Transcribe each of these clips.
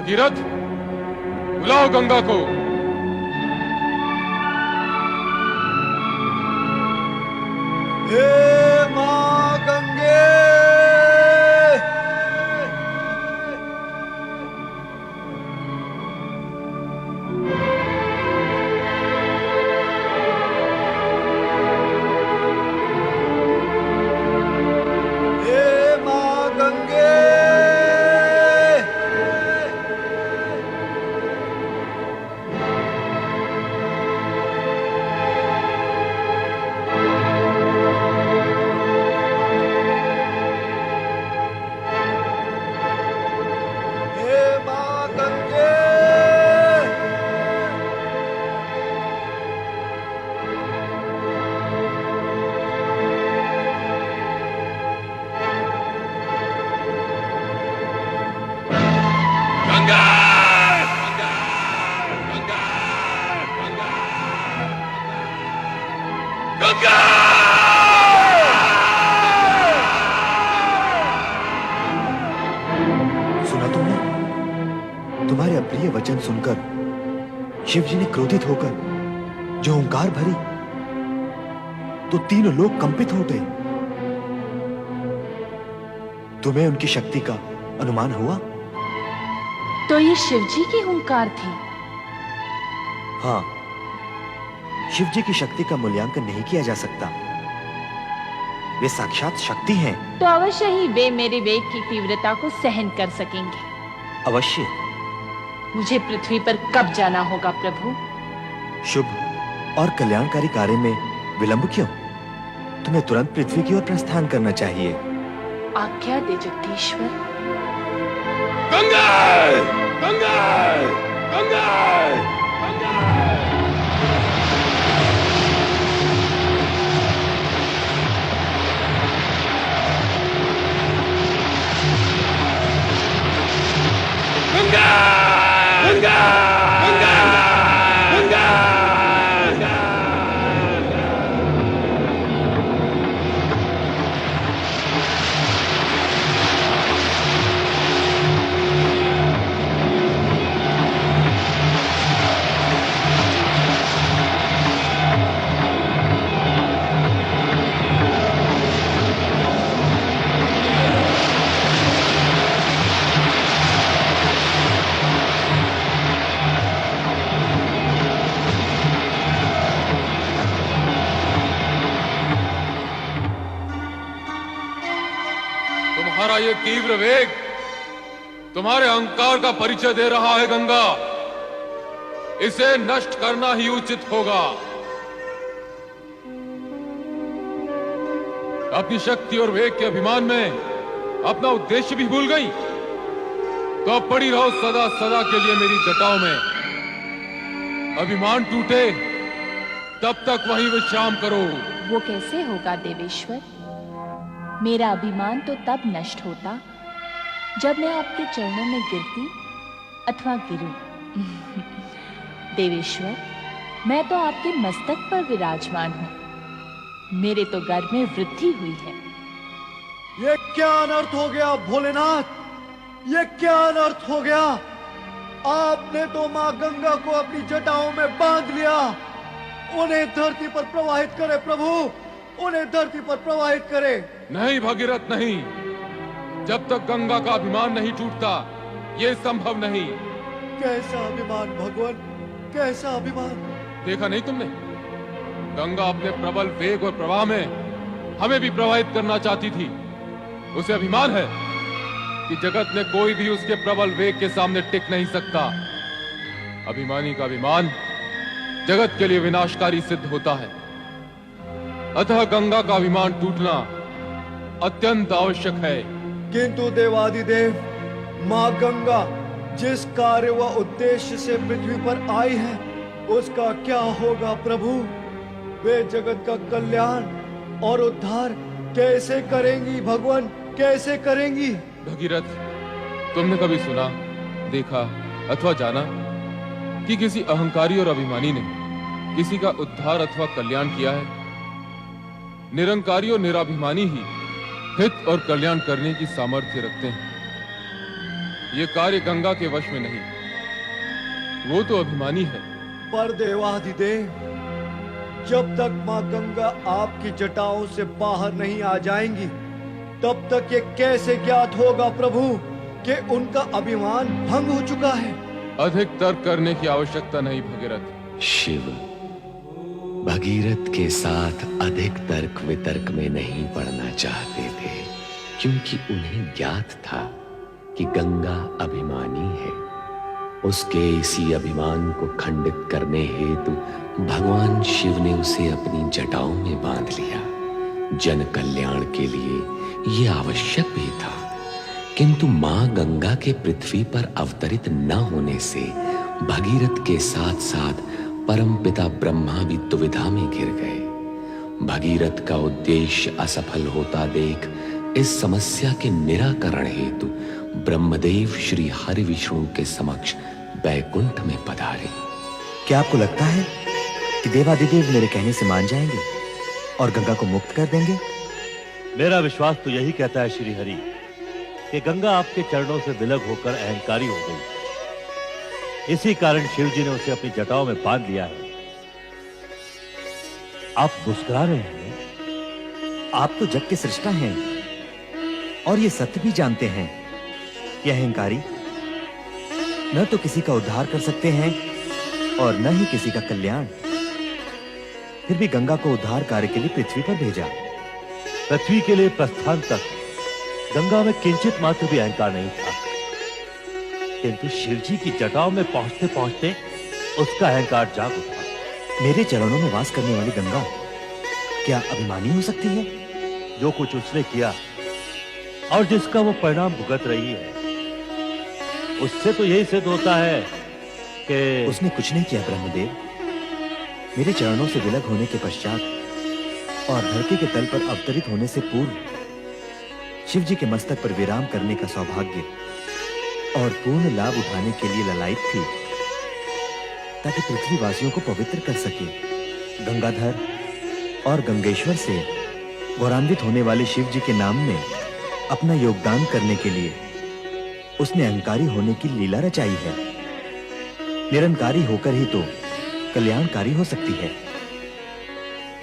भगीरथ, बुलाओ गंगा को। हे मां गंगे, हे मां गंगे। सुना तुमने? तुम्हारे अप्रिय वचन सुनकर शिव जी ने क्रोधित होकर जो हुंकार भरी तो तीनों लोग कंपित हो गए। तुम्हें उनकी शक्ति का अनुमान हुआ? तो ये शिव जी की हुंकार थी? हाँ, शिव जी की शक्ति का मूल्यांकन नहीं किया जा सकता। वे साक्षात शक्ति हैं। तो अवश्य ही वे मेरे वेग की तीव्रता को सहन कर सकेंगे। अवश्य। मुझे पृथ्वी पर कब जाना होगा प्रभु? शुभ और कल्याणकारी कार्य में विलंब क्यों? तुम्हें तुरंत पृथ्वी की ओर प्रस्थान करना चाहिए। आज्ञा दे जगदीश्वर। गंगा! गंगा! गंगा! गंगा! गंगा! गंगा! गंगा! गंगा! तुम्हारा ये तीव्र वेग तुम्हारे अहंकार का परिचय दे रहा है गंगा। इसे नष्ट करना ही उचित होगा। अपनी शक्ति और वेग के अभिमान में अपना उद्देश्य भी भूल गई, तो अब पड़ी रहो सदा सदा के लिए मेरी जटाओं में। अभिमान टूटे तब तक वहीं विश्राम करो। वो कैसे होगा देवेश्वर? मेरा अभिमान तो तब नष्ट होता जब मैं आपके चरणों में गिरती अथवा गिरूं। देवेश्वर, मैं तो आपके मस्तक पर विराजमान हूं। मेरे तो गर्भ में वृद्धि हुई है। ये क्या अनर्थ हो गया भोलेनाथ? ये क्या अनर्थ हो गया? आपने तो मां गंगा को अपनी जटाओं में बांध लिया। उन्हें धरती पर प्रवाहित करे प्रभु, उन्हें धरती पर प्रवाहित करे। नहीं भगीरथ, नहीं। जब तक गंगा का अभिमान नहीं टूटता ये संभव नहीं। कैसा अभिमान भगवान, कैसा अभिमान? देखा नहीं तुमने? गंगा अपने प्रबल वेग और प्रवाह में हमें भी प्रवाहित करना चाहती थी। उसे अभिमान है कि जगत में कोई भी उसके प्रबल वेग के सामने टिक नहीं सकता। अभिमानी का अभिमान जगत के लिए विनाशकारी सिद्ध होता है। अतः गंगा का अभिमान टूटना अत्यंत आवश्यक है। किंतु देवादिदेव, मां गंगा जिस कार्य व उद्देश्य से पृथ्वी पर आई है उसका क्या होगा प्रभु? वे जगत का कल्याण और उद्धार कैसे करेंगी भगवान, कैसे करेंगी? भगीरथ, तुमने कभी सुना, देखा अथवा जाना कि किसी अहंकारी और अभिमानी ने किसी का उद्धार अथवा कल्याण किया है? निरंकारी और निराभिमानी ही हित और कल्याण करने की सामर्थ्य रखते हैं। ये कार्य गंगा के वश में नहीं, वो तो अभिमानी है। पर देवाधिदेव, जब तक माँ गंगा आपकी जटाओं से बाहर नहीं आ जाएंगी, तब तक ये कैसे ज्ञात होगा प्रभु कि उनका अभिमान भंग हो चुका है? अधिक तर्क करने की आवश्यकता नहीं भगीरथ। शिव भगीरथ के साथ अधिक तर्क वितर्क में नहीं पड़ना चाहते थे, क्योंकि उन्हें ज्ञात था कि गंगा अभिमानी है। उसके इसी अभिमान को खंडित करने हेतु भगवान शिव ने उसे अपनी जटाओं में बांध लिया। जन कल्याण के लिए यह आवश्यक भी था, किंतु मां गंगा के पृथ्वी पर अवतरित न होने से भगीरथ के साथ साथ परमपिता ब्रह्मा भी दुविधा में घिर गए। भगीरथ का उद्देश्य असफल होता देख इस समस्या के निराकरण हेतु ब्रह्मदेव श्री हरि विष्णु के समक्ष बैकुंठ में पधारे। क्या आपको लगता है कि देवादिदेव मेरे कहने से मान जाएंगे और गंगा को मुक्त कर देंगे? मेरा विश्वास तो यही कहता है श्री हरि कि गंगा आपके चरणों से विलग होकर अहंकारी हो गई। इसी कारण शिव जी ने उसे अपनी जटाओं में बांध लिया है। आप मुस्कुरा रहे हैं। आप तो जग के सृष्टा हैं और ये सत्य भी जानते हैं कि अहंकारी न तो किसी का उद्धार कर सकते हैं और न ही किसी का कल्याण। फिर भी गंगा को उद्धार कार्य के लिए पृथ्वी पर भेजा। पृथ्वी के लिए प्रस्थान तक गंगा में किंचित मात्र भी अहंकार नहीं था, किंतु शिव जी की जटाओं में पहुंचते पहुंचते उसका अहंकार जाग उठा। मेरे चरणों में वास करने वाली गंगा क्या अभिमानी हो सकती है? जो कुछ उसने किया और जिसका वो परिणाम भुगत रही है, उससे तो यही सिद्ध होता है कि उसने कुछ नहीं किया ब्रह्मदेव। मेरे चरणों से विलग होने के पश्चात और धरती के तल पर अवतरित होने से पूर्व शिव जी के मस्तक पर विराम करने का सौभाग्य और पूर्ण लाभ उठाने के लिए ललायित थी, ताकि पृथ्वीवासियों को पवित्र कर सके। गंगाधर और गंगेश्वर से गौरवान्वित होने वाले शिव जी के नाम में अपना योगदान करने के लिए उसने अहंकारी होने की लीला रचाई है। निरंकारी होकर ही तो कल्याणकारी हो सकती है।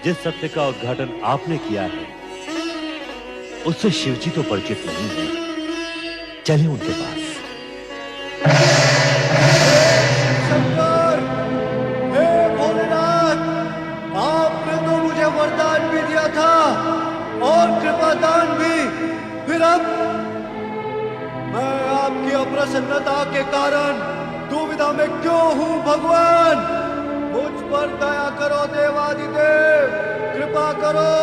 जिस सत्य का उद्घाटन आपने किया है उससे शिव जी तो परिचित नहीं है। चलिए उनके पास। शंकर, हे भोलेनाथ, आपने तो मुझे वरदान भी दिया था और कृपादान भी। फिर अब मैं आपकी अप्रसन्नता के कारण दुविधा में क्यों हूं भगवान? मुझ पर दया करो देवादिदेव, कृपा करो।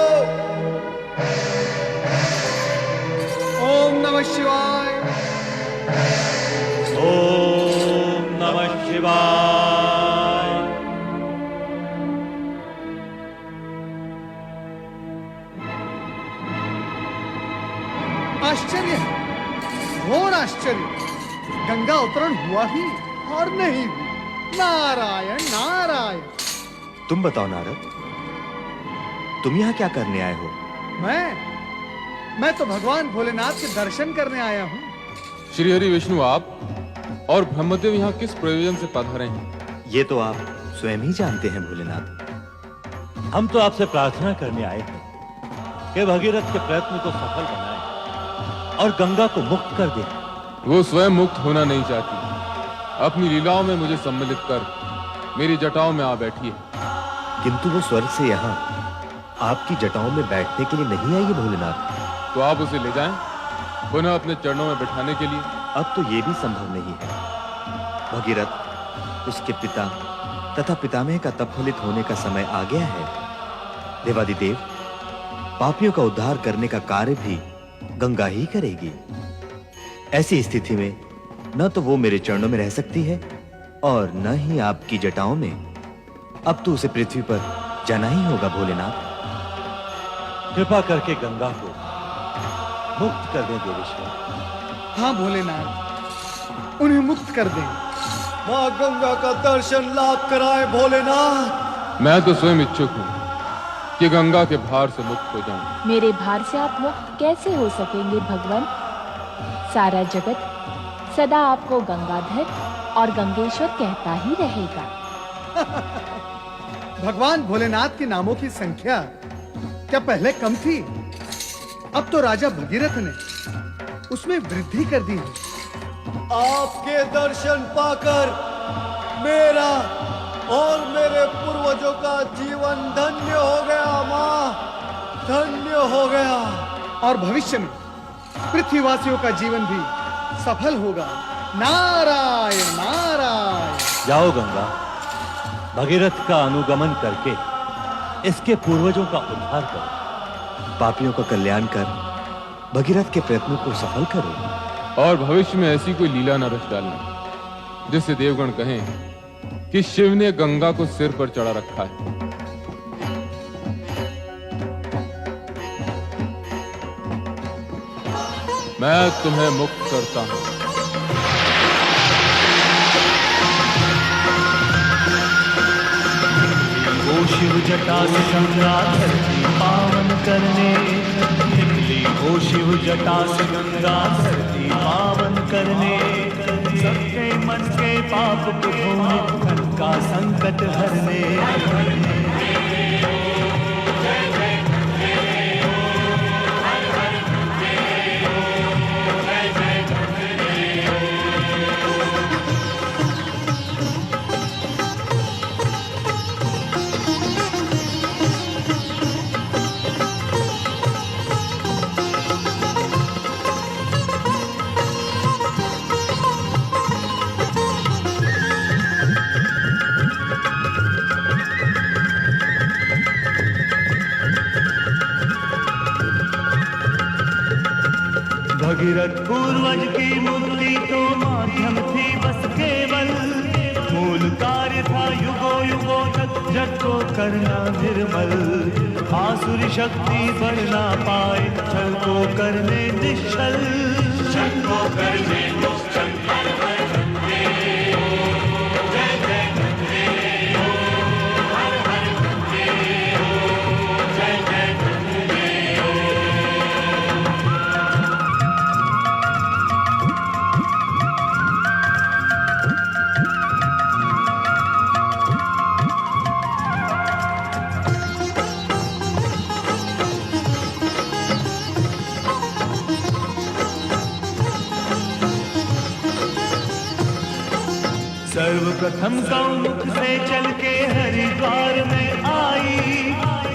ओम नमः शिवाय। ओम नमः शिवाय। आश्चर्य है, घोर आश्चर्य। गंगा अवतरण हुआ ही और नहीं भी। नारायण नारायण। तुम बताओ नारद, तुम यहाँ क्या करने आए हो? मैं तो भगवान भोलेनाथ के दर्शन करने आया हूँ। श्री हरि विष्णु, आप और ब्रह्मदेव यहाँ किस प्रयोजन से पधारे हैं? ये तो आप स्वयं ही जानते हैं भोलेनाथ। हम तो आपसे प्रार्थना करने आए हैं कि भगीरथ के प्रयत्न को सफल बनाएं और गंगा को मुक्त कर दें। वो स्वयं मुक्त होना नहीं चाहती, अपनी लीलाओं में मुझे सम्मिलित कर मेरी जटाओं में आ बैठी है। किंतु वो स्वर्ग से यहाँ आपकी जटाओं में बैठने के लिए नहीं आई है भोलेनाथ। तो आप उसे ले जाएं, पुनः अपने चरणों में बिठाने के लिए। अब तो ये भी संभव नहीं है। भगीरथ, उसके पिता तथा पितामह का तप फलित होने का समय आ गया है। देवादिदेव, पापियों का उद्धार करने का कार्य भी गंगा ही करेगी। ऐसी स्थिति में न तो वो मेरे चरणों में रह सकती है और न ही आपकी जटाओं में। अब तो उसे पृथ्वी पर जाना ही होगा भोलेनाथ। कृपा करके गंगा को मुक्त कर दें देवेश्वर। हाँ भोलेनाथ, उन्हें मुक्त कर दें। माँ गंगा का दर्शन लाभ कराए भोलेनाथ। मैं तो स्वयं इच्छुक हूँ कि गंगा के भार से मुक्त हो जाऊं। मेरे भार से आप मुक्त कैसे हो सकेंगे भगवान? सारा जगत सदा आपको गंगाधर और गंगेश्वर कहता ही रहेगा। भगवान भोलेनाथ के नामों की संख्या क्या पहले कम थी? अब तो राजा भगीरथ ने उसमें वृद्धि कर दी है। आपके दर्शन पाकर मेरा और मेरे पूर्वजों का जीवन धन्य हो गया माँ, धन्य हो गया। और भविष्य में पृथ्वीवासियों का जीवन भी सफल होगा। नारायण नारायण। जाओ गंगा, भगीरथ का अनुगमन करके इसके पूर्वजों का उद्धार करो। पापियों का कल्याण कर भगीरथ के प्रयत्नों को सफल करो। और भविष्य में ऐसी कोई लीला न रच डालना जिससे देवगण कहें कि शिव ने गंगा को सिर पर चढ़ा रखा है। मैं तुम्हें मुक्त करता हूं। ओ शिव जटा से गंगा धरती पावन करने निकली। ओ शिव जटा से गंगा धरती पावन करने, सबके मन के पाप को धोने, धन का संकट हरने। भगीरथ पूर्वज की मुक्ति तो माध्यम थी बस केवल, मूल कार्य था युगों युगों तक जग को करना निर्मल। आसुरी शक्ति बढ़ ना पाए छल को करने निश्चल, छल को करने निश्चल। सर्वप्रथम गौमुख से चल के हरिद्वार में आई,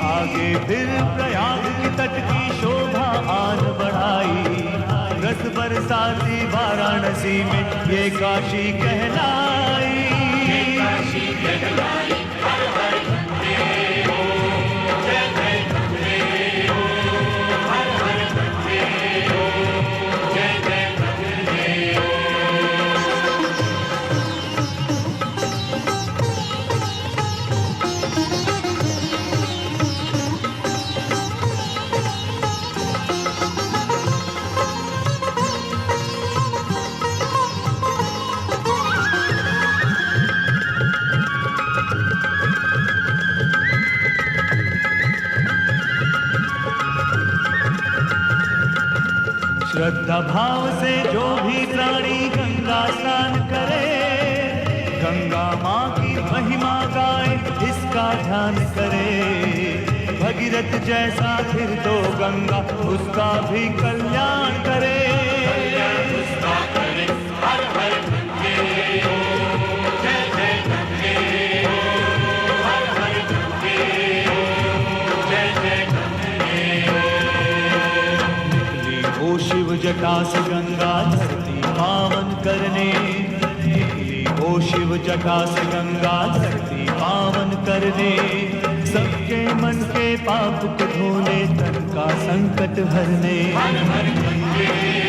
आगे फिर प्रयाग के तट की शोभा आन बढ़ाई। रस बरसाती वाराणसी में ये काशी कहलाई, ये काशी कहलाई। हर हर गंगे हो, जय जय गंगे हो, हर हर गंगे हो, जय जय गंगे हो। श्रद्धा भाव से जो भी प्राणी गंगा स्नान करे, गंगा माँ की महिमा गाए इसका ध्यान करे। भगीरथ जैसा फिर तो गंगा उसका भी कल्याण करे, उसका करे। हर हर गंगे हो, जय जय गंगे हो, हर हर गंगे हो, जय जय गंगे हो। निकली ओ शिव जटा से गंगा धरती पावन करने, निकली ओ शिव जटा से गंगा धरती पावन करने। सबके मन के पाप को धोने, तन का संकट हरने। हर हर गंगे